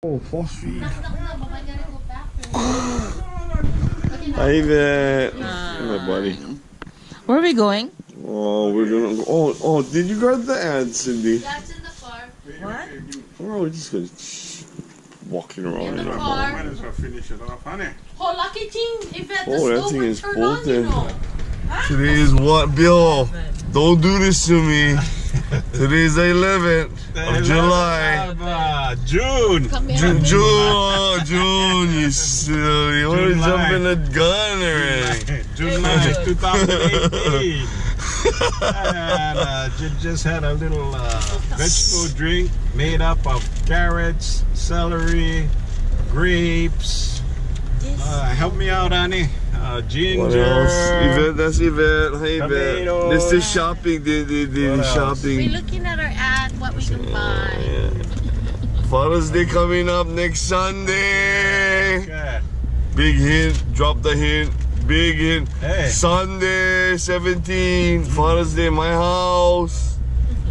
Oh, force feed. Hi, Yvette. My buddy. Where are we going? Oh, we're gonna go. Oh, did you grab the ad, Cindy? That's in the car. What? Oh, we're just gonna walking around in our car. home. Might as well finish it off, honey. Oh, lucky thing. If that Oh, that thing is turn bolted. on, Today is what, Bill? Don't do this to me. Today's the 11th of July. June. June, you silly. What are you jumping the gun already? July 2018. And just had a little vegetable drink made up of carrots, celery, grapes. Help me out, honey. Ginger. What else? Yvette, that's Yvette. Hey, Yvette. Tomatoes. This is shopping. The shopping. We're looking at our ad, what we can buy. Yeah. Father's Day coming up next Sunday. Okay. Big hint. Drop the hint. Big hint. Hey. Sunday 17. Father's Day, my house.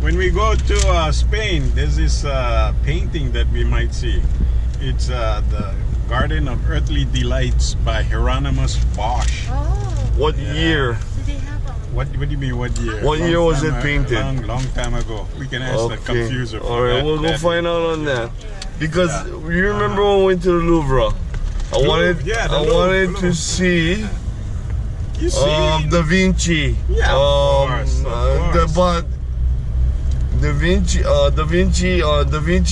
When we go to Spain, there's this painting that we might see. It's the Garden of Earthly Delights by Hieronymus Bosch. Oh, What year? do they have a... What do you mean, what year? What year was it painted? Long time ago. We can ask the confuser for Alright, that. we'll go find out on that. Because you remember when we went to the Louvre? I wanted to see You see? Da Vinci. Yeah, of course. But Da Vinci,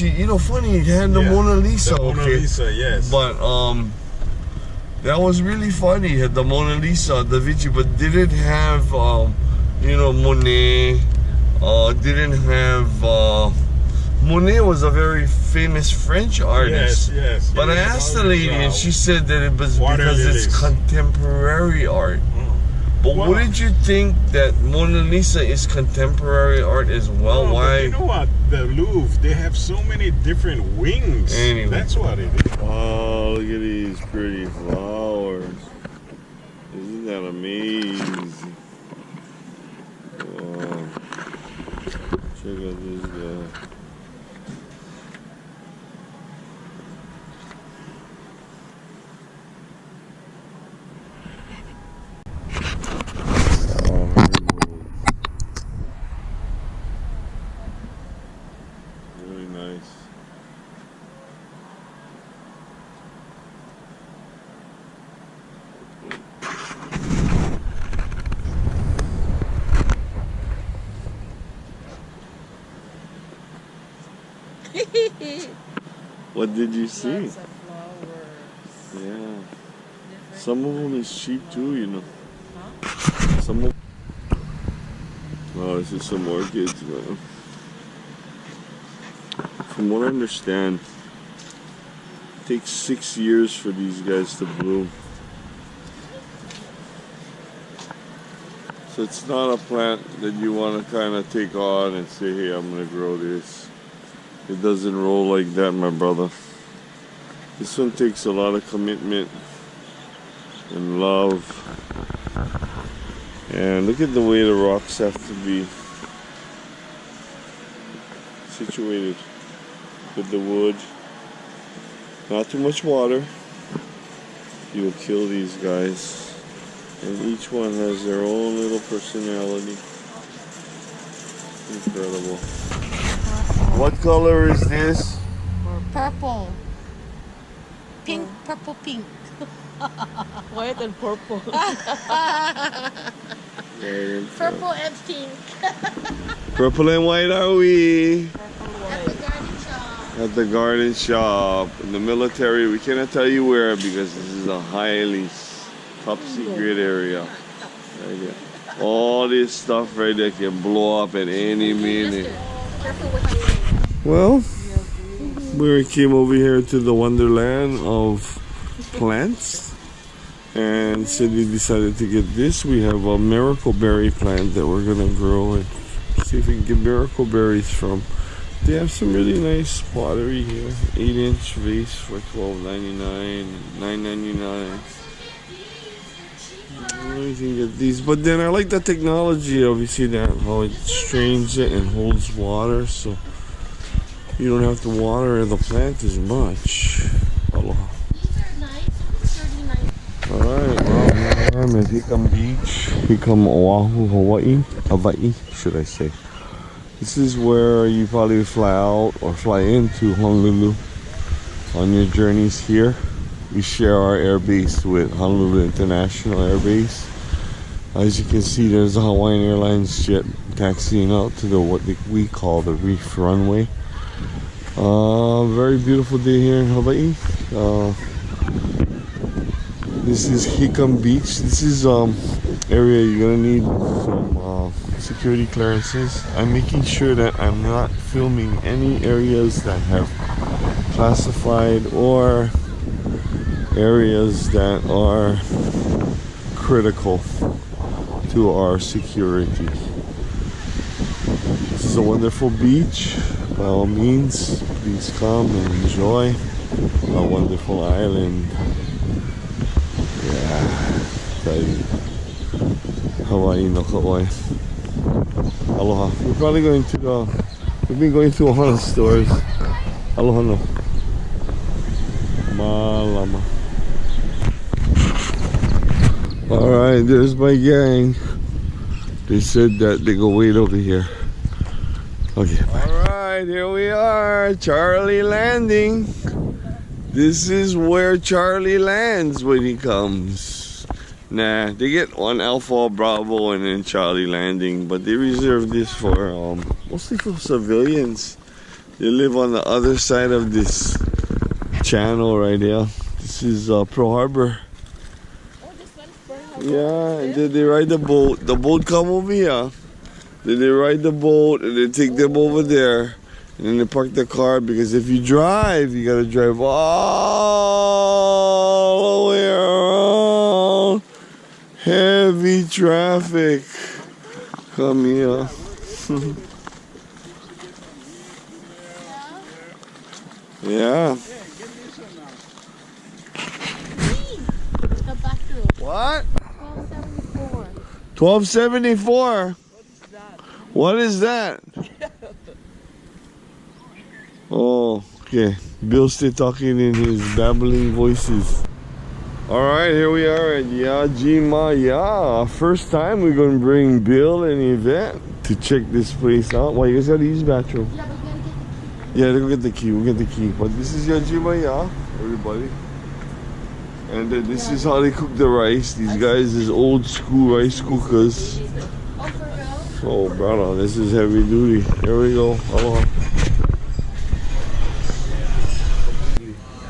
you know, funny, he had the Mona Lisa, the Mona Lisa, yes. But that was really funny. He had the Mona Lisa, Da Vinci, but didn't have you know, Monet. Didn't have Monet was a very famous French artist. Yes. But I asked the lady, and she said that it was Water because lilies. it's contemporary art. But Wow. wouldn't you think that Mona Lisa is contemporary art as well? Oh, Why? but you know what? The Louvre, they have so many different wings. Anyway. That's what it is. Oh, look at these pretty flowers. Isn't that amazing? Wow. Check out this guy. Really nice. What did you see? Lots of flowers. Yeah. Some of them is cheap too, you know. Huh? Some of... Oh, this is some orchids, man. From what I understand, it takes 6 years for these guys to bloom. So it's not a plant that you want to kind of take on and say, hey, I'm going to grow this. It doesn't roll like that, my brother. This one takes a lot of commitment and love. And look at the way the rocks have to be situated with the wood. Not too much water. You'll kill these guys. And each one has their own little personality. Incredible. What color is this? Purple. Pink, purple, pink. White and purple. Purple and pink. Purple and white are we? At the garden shop. At the garden shop. In the military, we cannot tell you where because this is a highly top secret area. Right here. All this stuff right there can blow up at any minute. Careful what you Well, we came over here to the wonderland of plants, and Cindy decided to get this. We have a miracle berry plant that we're gonna grow and see if we can get miracle berries from. They have some really nice pottery here. 8-inch vase for $12.99, $9.99. You can get these, but then I like the technology of, you see that, how it strains it and holds water, so You don't have to water the plant as much. Aloha. These are nice. It's 39. Alright, well, I'm at Hickam Beach, Hickam, Oahu, Hawaii, should I say. This is where you probably fly out or fly into Honolulu on your journeys here. We share our air base with Honolulu International Air Base. As you can see, there's a Hawaiian Airlines jet taxiing out to what we call the Reef Runway. Very beautiful day here in Hawaii. This is Hickam Beach. This is area you're gonna need some security clearances. I'm making sure that I'm not filming any areas that have classified or areas that are critical to our security. This is a wonderful beach. By all means, please come and enjoy a wonderful island. Yeah, Hawaii no Kauai. Aloha. We're probably going to we've been going to a lot of stores. Aloha no. Malama. Alright, there's my gang. They said that they go wait over here. Okay, bye. Alright, here we are. Charlie landing. This is where Charlie lands when he comes. Nah, they get one Alpha Bravo and then Charlie landing, but they reserve this for mostly for civilians. They live on the other side of this channel right here. This is Pearl Harbor. Oh, this one's Pearl Harbor. Yeah, and then they ride the boat. The boat come over here. Then they ride the boat and they take them over there. And then they park the car, because if you drive, you gotta drive all the way around. Heavy traffic. Come here. Yeah. The bathroom. What? 1274. 1274. What is that? Oh, okay. Bill's still talking in his babbling voices. Alright, here we are at Yajima Ya. First time we're going to bring Bill and Yvette to check this place out. Why, you guys got to use the bathroom? Yeah, but we gotta get the key. Yeah, they'll get the key. We'll get the key. But this is Yajima Ya, everybody. And this is how they cook the rice. These guys is old school rice cookers. Oh, for real? Oh, brother, this is heavy duty. Here we go. Aloha.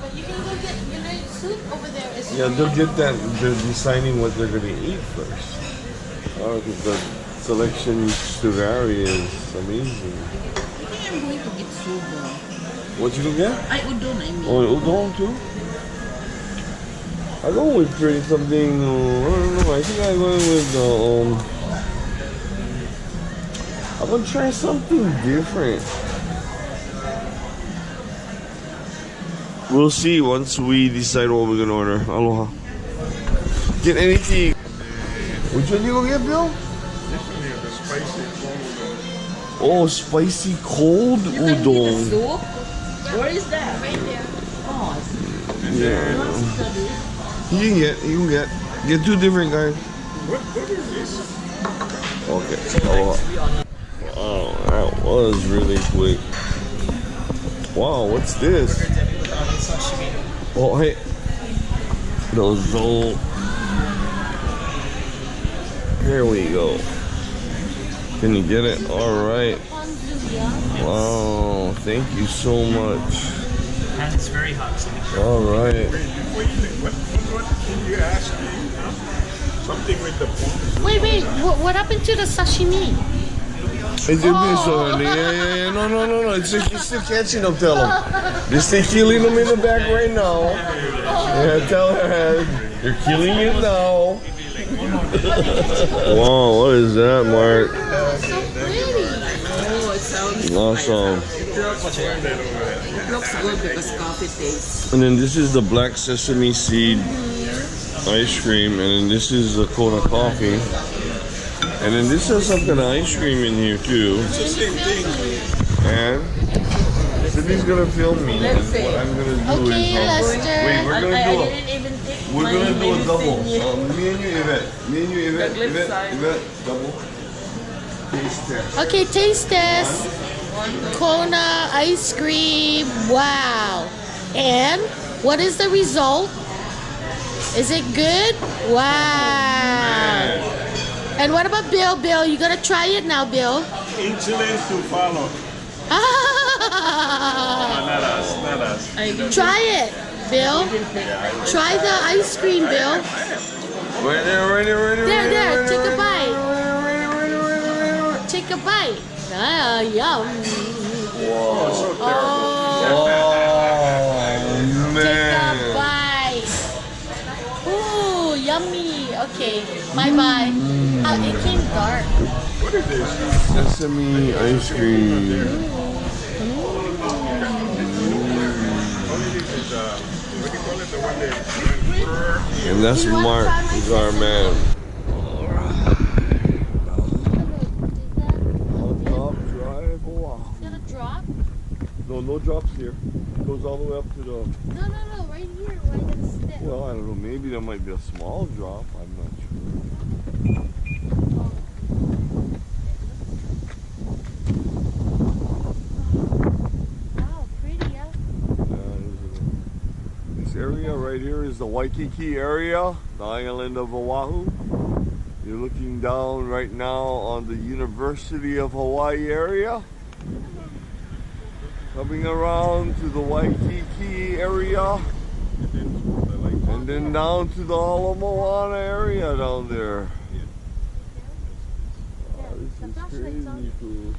But you can go get your soup over there. It's Yeah, they'll get that. They're deciding what they're going to eat first. Oh, because the selection to vary is amazing. I think I'm going to get sugo. What you gonna get? Udon, I mean. Oh, udon too? I go with pretty something, I don't know, I think I'm going with, I'm gonna try something different. We'll see once we decide what we're gonna order. Aloha. Get anything. Which one you gonna get, Bill? This one here, the spicy cold udon. Oh, spicy cold udon. Soup? Where is that? right there. Oh, Yeah. You can get two different guys. What is this? Okay. Aloha. Wow, that was really quick. Wow, what's this? Oh, hey. Those old. Here we go. Can you get it? All right. Wow, thank you so much. And it's very hot. So All right. What did you ask me? Something with the phone. Wait. What happened to the sashimi? It's a bit so early. Yeah. No. It's still catching up, tell them. They're still killing them in the back right now. Yeah, tell her. You're killing it now. Wow, what is that, Mark? So pretty. oh, it sounds Awesome. it looks good because coffee tastes. And then this is the black sesame seed ice cream, and then this is the Kona coffee. And then this has some kind of ice cream in here too. It's the same thing. And Cindy's gonna film me, and what I'm gonna do Okay, is Lester. wait, we're gonna do a even take we're my gonna do a double. medicine yet. Me and you, Yvette. Me and you, Yvette. The left side. Yvette, double. Taste test. Okay, taste test. Kona ice cream. Wow. And what is the result? Is it good? Wow. And what about Bill? Bill, you gotta try it now, Bill. Insulin to follow. Not us, not us. Try it, Bill. Try the ice cream, Bill. Right there. There, take a bite. Take a bite. Ah, yum. Whoa. So Oh, Oh take a man. bite. Ooh, yummy. Okay, bye-bye. It came dark. what is this? Sesame ice cream. What do you call it? The one that And that's You wanna Mark, try my who's our man. Top drive. Wow. Is that a drop? No drops here. It goes all the way up to the. No, right here where I gotta step. Well, I don't know. Maybe there might be a small drop. I'm not sure. Wow, pretty, yeah. This area right here is the Waikiki area, the island of Oahu. You're looking down right now on the University of Hawaii area. Coming around to the Waikiki area. And then down to the Ala Moana area down there. Yeah, This is crazy cool.